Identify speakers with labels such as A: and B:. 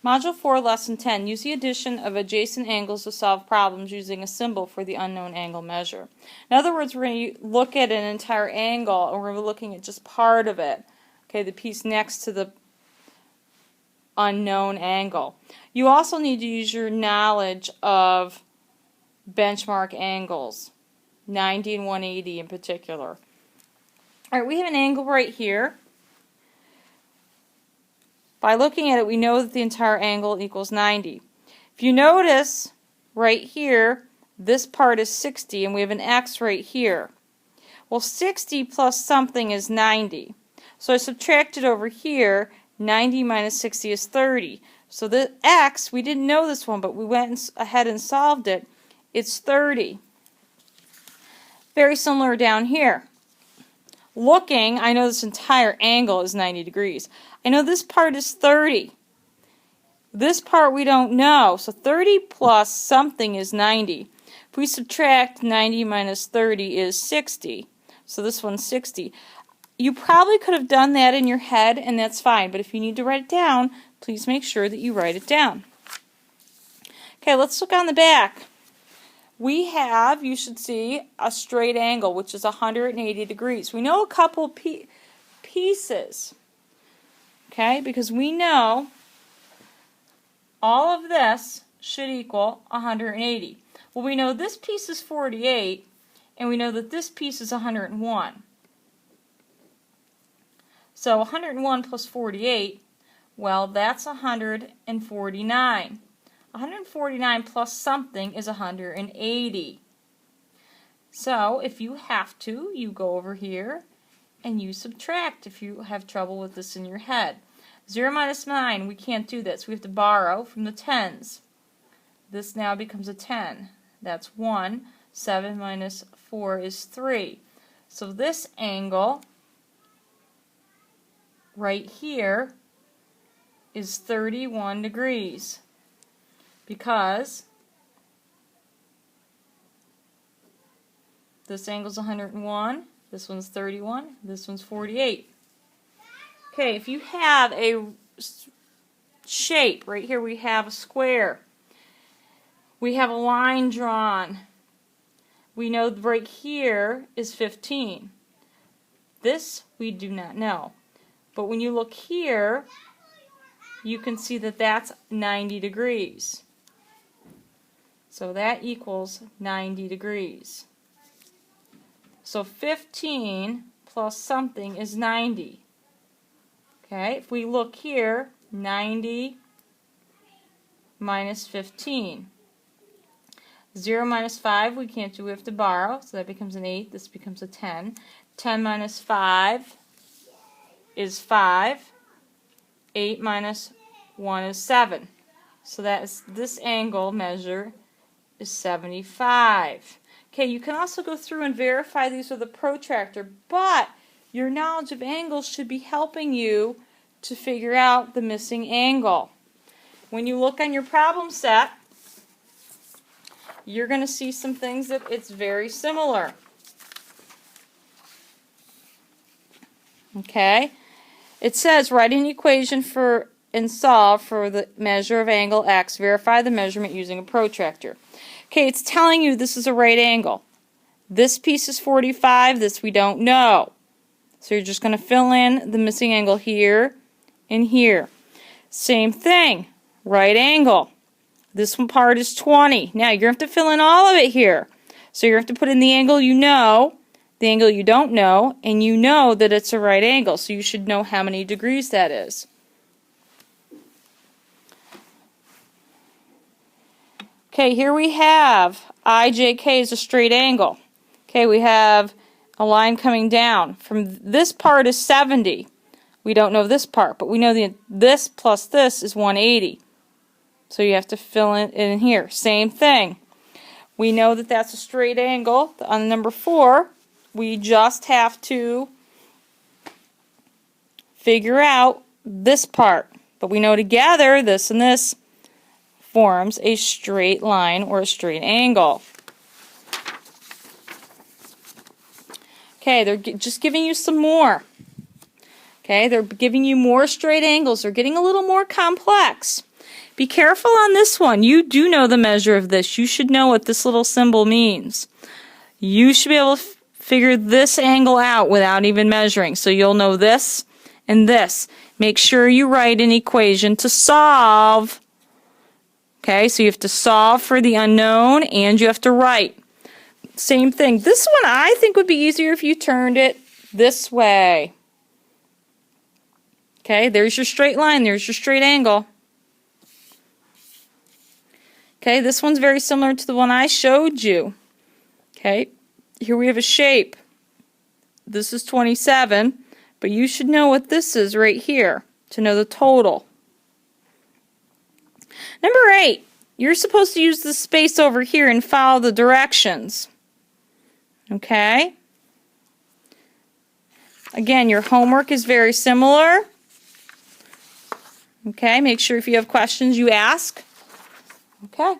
A: Module 4, Lesson 10. Use the addition of adjacent angles to solve problems using a symbol for the unknown angle measure. In other words, we're going to look at an entire angle, and we're looking at just part of it. Okay, the piece next to the unknown angle. You also need to use your knowledge of benchmark angles, 90 and 180 in particular. Alright, we have an angle right here. By looking at it, we know that the entire angle equals 90. If you notice, right here, this part is 60, and we have an x right here. Well, 60 plus something is 90. So I subtracted over here, 90 minus 60 is 30. So the x, we didn't know this one, but we went ahead and solved it. It's 30. Very similar down here. Looking, I know this entire angle is 90 degrees. I know this part is 30. This part we don't know. So 30 plus something is 90. If we subtract 90 minus 30 is 60. So this one's 60. You probably could have done that in your head, and that's fine. But if you need to write it down, please make sure that you write it down. Okay, let's look on the back. We have, you should see, a straight angle, which is 180 degrees. We know a couple pieces, okay, because we know all of this should equal 180. Well, we know this piece is 48, and we know that this piece is 101. So 101 plus 48, well, that's 149. 149 plus something is 180. So if you have to, you go over here and you subtract if you have trouble with this in your head. 0 minus 9, we can't do this. We have to borrow from the tens. This now becomes a 10. That's 1. 7 minus 4 is 3. So this angle right here is 31 degrees. Because this angle's 101, this one's 31, this one's 48. Okay, if you have a shape, right here we have a square. We have a line drawn. We know right here is 15. This we do not know. But when you look here, you can see that that's 90 degrees. So that equals 90 degrees. So 15 plus something is 90. Okay, if we look here, 90 minus 15. 0 minus 5 we can't do, we have to borrow, so that becomes an 8, this becomes a 10. 10 minus 5 is 5. 8 minus 1 is 7. So that is, this angle measure is 75. Okay, you can also go through and verify these with a protractor, but your knowledge of angles should be helping you to figure out the missing angle. When you look on your problem set, you're going to see some things that it's very similar. Okay, it says write an equation for and solve for the measure of angle x. Verify the measurement using a protractor. Okay, it's telling you this is a right angle. This piece is 45, this we don't know. So you're just going to fill in the missing angle here and here. Same thing, right angle. This one part is 20. Now you're going to have to fill in all of it here. So you're going to have to put in the angle you know, the angle you don't know, and you know that it's a right angle. So you should know how many degrees that is. Okay, here we have IJK is a straight angle. Okay, we have a line coming down. From this part is 70. We don't know this part, but we know this plus this is 180. So you have to fill in here. Same thing. We know that that's a straight angle. On number 4, we just have to figure out this part. But we know together, this and this forms a straight line or a straight angle. Okay, they're just giving you some more. Okay, they're giving you more straight angles. They're getting a little more complex. Be careful on this one. You do know the measure of this. You should know what this little symbol means. You should be able to figure this angle out without even measuring. So you'll know this and this. Make sure you write an equation to solve. Okay, so you have to solve for the unknown and you have to write. Same thing. This one I think would be easier if you turned it this way. Okay, there's your straight line, there's your straight angle. Okay, this one's very similar to the one I showed you. Okay, here we have a shape. This is 27, but you should know what this is right here to know the total. Number 8, you're supposed to use the space over here and follow the directions. Okay? Again, your homework is very similar. Okay, make sure if you have questions you ask. Okay.